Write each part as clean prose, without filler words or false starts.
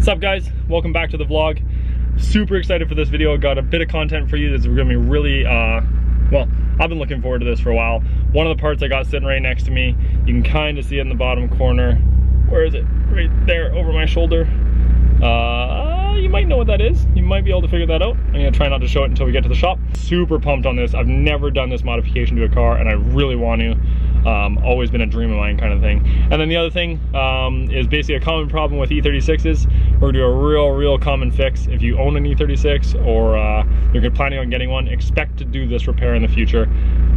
What's up guys? Welcome back to the vlog. Super excited for this video. Got a bit of content for you that's gonna be really, well, I've been looking forward to this for a while. One of the parts I got sitting right next to me, you can kind of see it in the bottom corner. Where is it? Right there over my shoulder. You might know what that is. You might be able to figure that out. I'm gonna try not to show it until we get to the shop. Super pumped on this. I've never done this modification to a car and I really want to. Always been a dream of mine kind of thing. And then the other thing is basically a common problem with E36s. We're gonna do a real common fix. If you own an E36 or you're planning on getting one, expect to do this repair in the future.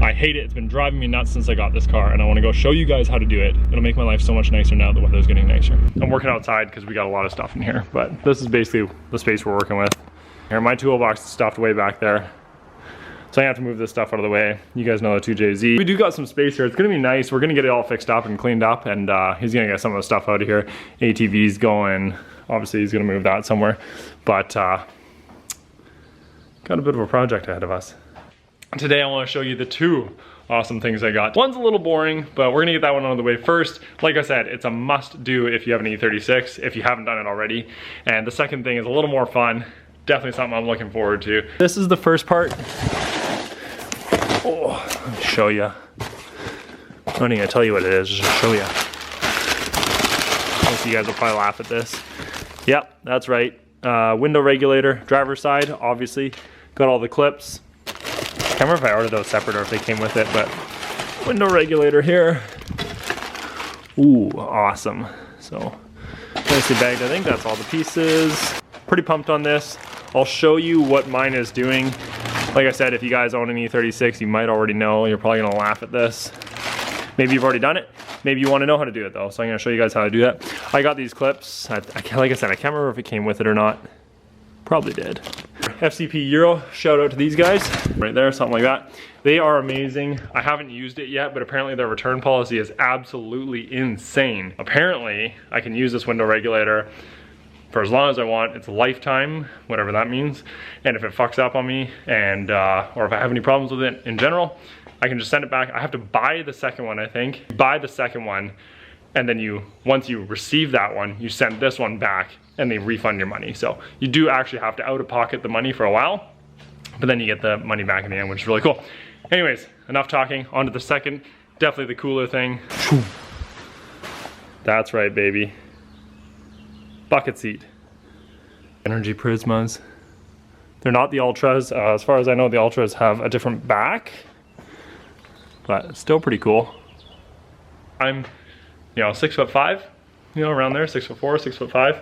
I hate it. It's been driving me nuts since I got this car and I want to go show you guys how to do it. It'll make my life so much nicer now that the weather's getting nicer. I'm working outside because we got a lot of stuff in here, but this is basically the space we're working with. Here, my toolbox is stuffed way back there. So I have to move this stuff out of the way. You guys know the 2JZ. We do got some space here. It's gonna be nice. We're gonna get it all fixed up and cleaned up, and he's gonna get some of the stuff out of here. ATV's going, obviously he's gonna move that somewhere. But got a bit of a project ahead of us. Today I wanna show you the two awesome things I got. One's a little boring, but we're gonna get that one out of the way first. Like I said, it's a must do if you have an E36, if you haven't done it already. And the second thing is a little more fun. Definitely something I'm looking forward to. This is the first part. Oh, let me show you. I'm not even gonna tell you what it is, just show you. Most of you guys will probably laugh at this. Yep, that's right. Window regulator, driver's side, obviously. Got all the clips. I can't remember if I ordered those separate or if they came with it, but window regulator here. Ooh, awesome. So, nicely bagged. I think that's all the pieces. Pretty pumped on this. I'll show you what mine is doing. Like I said, if you guys own an E36, you might already know. You're probably gonna laugh at this. Maybe you've already done it. Maybe you wanna know how to do it though. So I'm gonna show you guys how to do that. I got these clips. Like I said, I can't remember if it came with it or not. Probably did. FCP Euro, shout out to these guys. Right there, something like that. They are amazing. I haven't used it yet, but apparently their return policy is absolutely insane. Apparently, I can use this window regulator for as long as I want. It's a lifetime, whatever that means. And if it fucks up on me and or if I have any problems with it in general, I can just send it back. I have to buy the second one, I think. Buy the second one, and then once you receive that one, you send this one back and they refund your money. So you do actually have to out of pocket the money for a while, but then you get the money back in the end, which is really cool. Anyways, enough talking, on to the second, definitely the cooler thing. That's right, baby. Bucket seat. NRG Prismas. They're not the Ultras. As far as I know, the Ultras have a different back, but it's still pretty cool. I'm, 6'5", around there, 6'4", 6'5",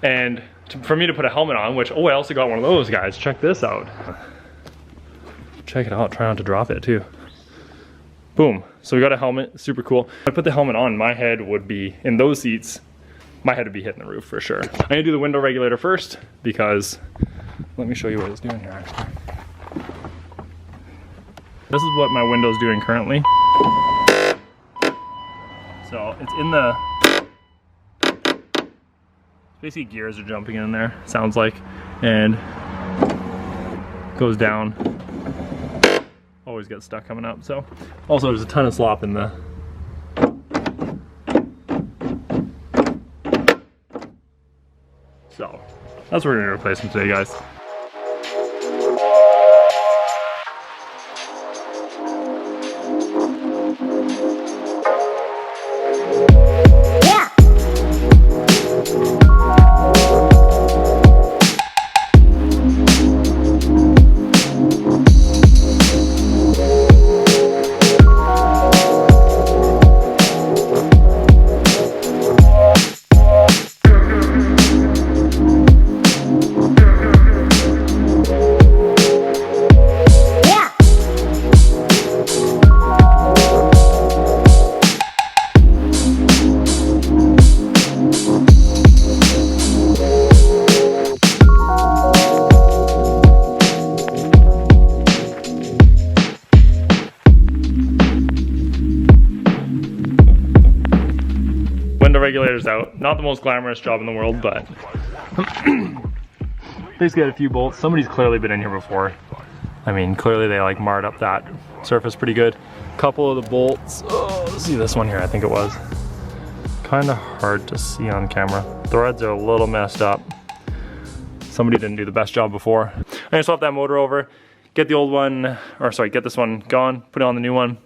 and for me to put a helmet on, which, I also got one of those guys. Check this out. Check it out. Try not to drop it too. Boom. So we got a helmet. Super cool. If I put the helmet on, my head would be in those seats. My head would be hitting the roof for sure. I'm gonna do the window regulator first because, let me show you what it's doing here actually. This is what my window's doing currently. So it's in the, basically gears are jumping in there, sounds like, and goes down. Always get stuck coming up. So also there's a ton of slop in the, so that's what we're gonna replace them today, guys. Regulator's out. Not the most glamorous job in the world, but basically had a few bolts. Somebody's clearly been in here before. I mean, clearly they like marred up that surface pretty good. Couple of the bolts. Oh, let's see this one here, I think it was. kind of hard to see on camera. Threads are a little messed up. Somebody didn't do the best job before. I'm gonna swap that motor over, get the old one, or sorry, get this one gone, put it on the new one,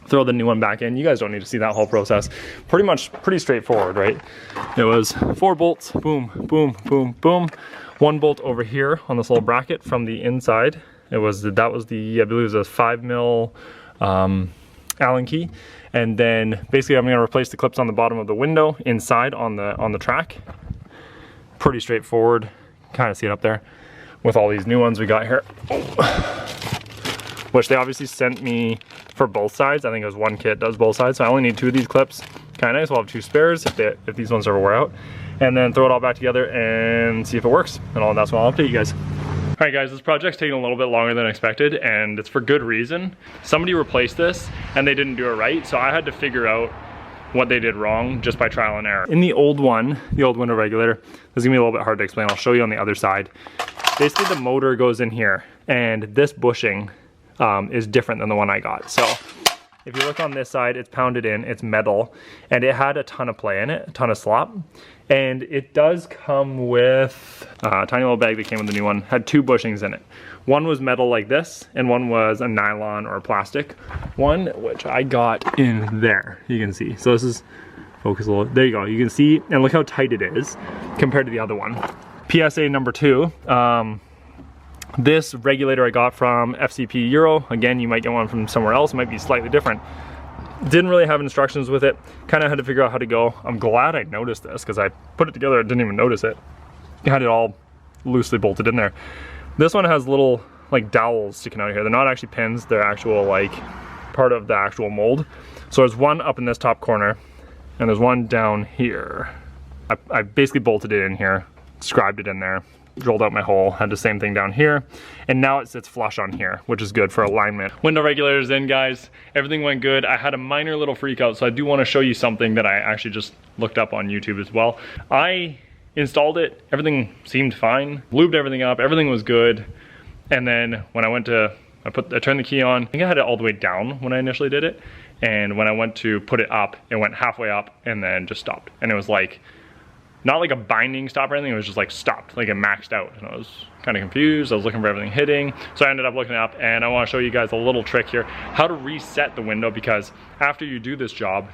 throw the new one back in. You guys don't need to see that whole process. Pretty straightforward, right? It was 4 bolts, boom, boom, boom, boom. 1 bolt over here on this little bracket from the inside. That was the, I believe it was a 5mm Allen key. And then basically I'm gonna replace the clips on the bottom of the window inside on the track. Pretty straightforward. Kind of see it up there with all these new ones we got here. Which they obviously sent me for both sides. I think it was 1 kit does both sides, so I only need 2 of these clips. Kind of nice. We'll have 2 spares if these ones ever wear out, and then throw it all back together and see if it works. And that's when I'll update you guys. All right, guys, this project's taking a little bit longer than expected, and it's for good reason. Somebody replaced this, and they didn't do it right, so I had to figure out what they did wrong just by trial and error. In the old one, the old window regulator, this is gonna be a little bit hard to explain. I'll show you on the other side. Basically, the motor goes in here, and this bushing is different than the one I got. So if you look on this side, it's pounded in, it's metal, and it had a ton of play in it, a ton of slop. And it does come with a tiny little bag that came with the new one, had 2 bushings in it. One was metal like this, and one was a nylon or a plastic one, which I got in there, you can see. So this is, focus a little, there you go, you can see, and look how tight it is compared to the other one. PSA number 2, this regulator I got from FCP Euro. Again, you might get one from somewhere else, it might be slightly different. Didn't really have instructions with it, kind of had to figure out how to go. I'm glad I noticed this, because I put it together, I didn't even notice it. I had it all loosely bolted in there. This one has little like dowels sticking out of here. They're not actually pins, they're actual like part of the actual mold. So there's one up in this top corner, and there's one down here. I basically bolted it in here, scribed it in there, drilled out my hole, had the same thing down here, and now it sits flush on here, which is good for alignment. Window regulator's in, guys. Everything went good. I had a minor little freak out, so I do want to show you something that I actually just looked up on YouTube as well. I installed it, everything seemed fine, lubed everything up, everything was good, and then when I went to, I turned the key on, I think I had it all the way down when I initially did it, and when I went to put it up, it went halfway up and then just stopped, and it was like, not like a binding stop or anything, it was just like stopped, like it maxed out. And I was kind of confused, I was looking for everything hitting. So I ended up looking it up, and I wanna show you guys a little trick here, how to reset the window, because after you do this job,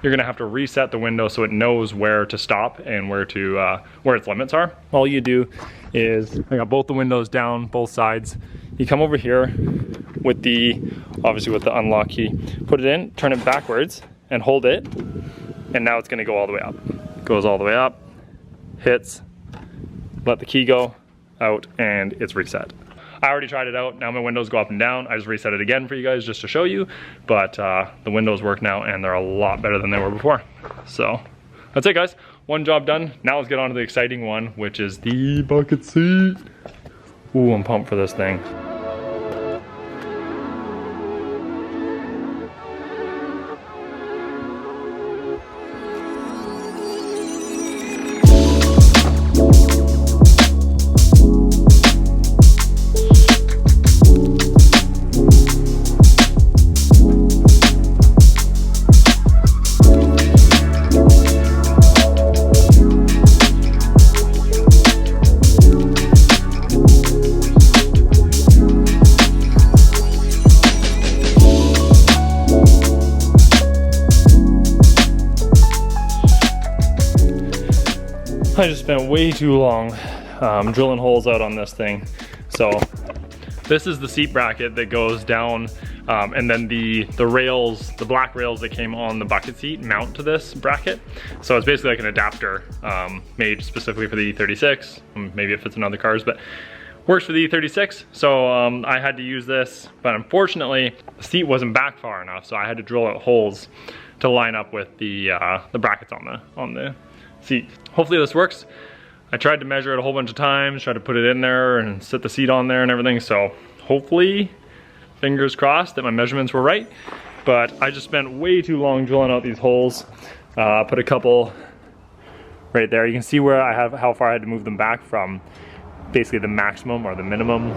you're gonna have to reset the window so it knows where to stop and where its limits are. All you do is, I got both the windows down, both sides. You come over here with obviously with the unlock key, put it in, turn it backwards, and hold it, and now it's gonna go all the way up. It goes all the way up, hits, let the key go out, and it's reset. I already tried it out. Now my windows go up and down. I just reset it again for you guys just to show you, but the windows work now, and they're a lot better than they were before. So that's it, guys. One job done. Now let's get on to the exciting one, which is the bucket seat. Ooh, I'm pumped for this thing. I just spent way too long drilling holes out on this thing. So this is the seat bracket that goes down, and then the rails, the black rails that came on the bucket seat mount to this bracket. So it's basically like an adapter made specifically for the E36. Maybe it fits in other cars, but works for the E36. So I had to use this, but unfortunately the seat wasn't back far enough, so I had to drill out holes to line up with the brackets on the seat. Hopefully this works. I tried to measure it a whole bunch of times, tried to put it in there and set the seat on there and everything, so hopefully, fingers crossed that my measurements were right. But I just spent way too long drilling out these holes. Put a couple right there. You can see where I have, how far I had to move them back from basically the maximum or the minimum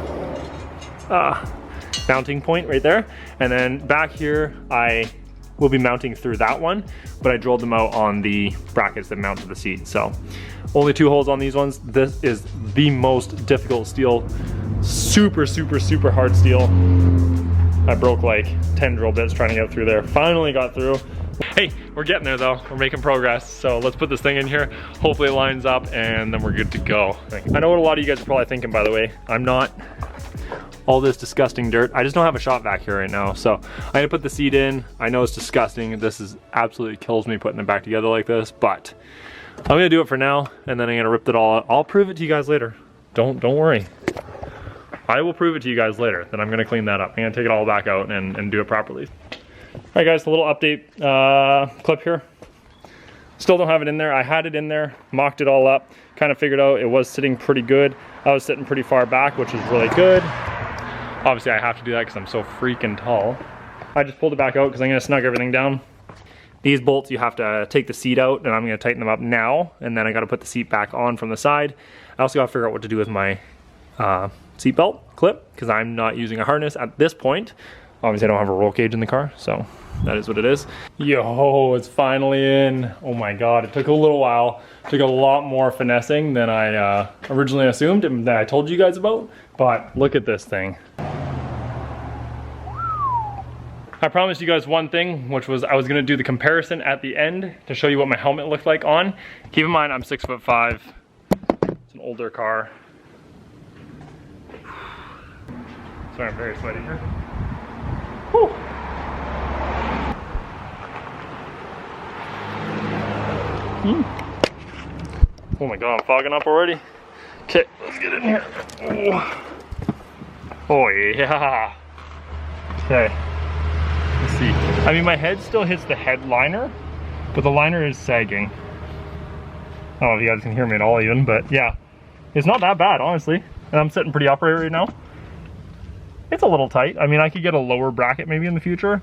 mounting point right there. And then back here, I will be mounting through that one, but I drilled them out on the brackets that mount to the seat. So only 2 holes on these ones. This is the most difficult steel. Super, super, super hard steel. I broke like 10 drill bits trying to get through there. Finally got through. Hey, we're getting there though. We're making progress. So let's put this thing in here. Hopefully it lines up and then we're good to go. I know what a lot of you guys are probably thinking, by the way. I'm not all this disgusting dirt. I just don't have a shop vac here right now. So I'm gonna put the seat in. I know it's disgusting. This is absolutely kills me putting it back together like this, but I'm gonna do it for now and then I'm gonna rip it all out. I'll prove it to you guys later. Don't worry. I will prove it to you guys later that I'm gonna clean that up. I'm gonna take it all back out and do it properly. All right guys, a little update clip here. Still don't have it in there. I had it in there, mocked it all up, kind of figured out it was sitting pretty good. I was sitting pretty far back, which is really good. Obviously I have to do that because I'm so freaking tall. I just pulled it back out because I'm gonna snug everything down. These bolts, you have to take the seat out and I'm gonna tighten them up now, and then I gotta put the seat back on from the side. I also gotta figure out what to do with my seat belt clip because I'm not using a harness at this point. Obviously I don't have a roll cage in the car, so that is what it is. Yo, it's finally in. Oh my God, it took a little while. It took a lot more finessing than I originally assumed and that I told you guys about, but look at this thing. I promised you guys one thing, which was I was gonna do the comparison at the end to show you what my helmet looked like on. Keep in mind, I'm 6'5". It's an older car. Sorry, I'm very sweaty here. Whew. Oh my God, I'm fogging up already. Okay, let's get in here. Oh yeah. Okay. Let's see. I mean, my head still hits the headliner, but the liner is sagging. I don't know if you guys can hear me at all even, but yeah. It's not that bad, honestly. And I'm sitting pretty upright right now. It's a little tight. I mean, I could get a lower bracket maybe in the future,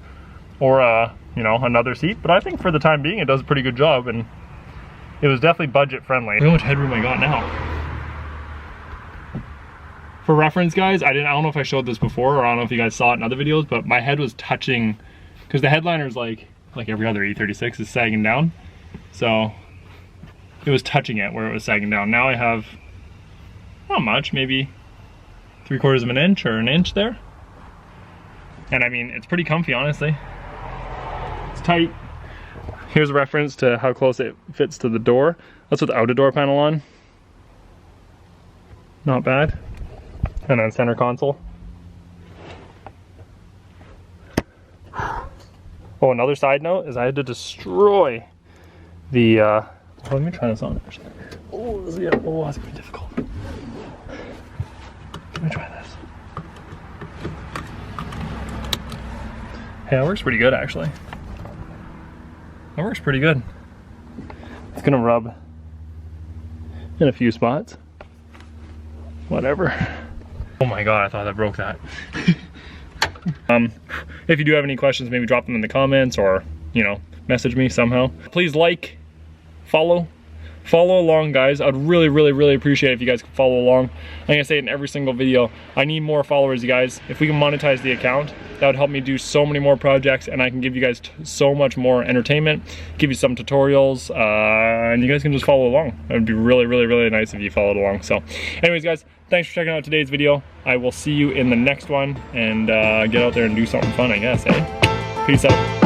or you know, another seat, but I think for the time being it does a pretty good job, and it was definitely budget friendly. Look how much headroom I got now. For reference, guys, I don't know if I showed this before, or I don't know if you guys saw it in other videos, but my head was touching, because the headliner is like every other E36 is sagging down, so it was touching it where it was sagging down. Now I have, not much, maybe 3/4 of an inch or an inch there. And I mean, it's pretty comfy, honestly. It's tight. Here's a reference to how close it fits to the door. That's without a door panel on. Not bad. And then center console. Oh, another side note is I had to destroy the, let me try this on actually. Oh, that's gonna be difficult. Let me try this. Hey, that works pretty good actually. That works pretty good. It's gonna rub in a few spots. Whatever. Oh my God, I thought I broke that. If you do have any questions, maybe drop them in the comments or, you know, message me somehow. Please like, follow along, guys. I'd really appreciate it if you guys could follow along. I'm gonna say it in every single video. I need more followers, you guys. If we can monetize the account, that would help me do so many more projects, and I can give you guys so much more entertainment, give you some tutorials, and you guys can just follow along. That would be really nice if you followed along. So anyways, guys, thanks for checking out today's video. I will see you in the next one, and get out there and do something fun, I guess, eh? Peace out.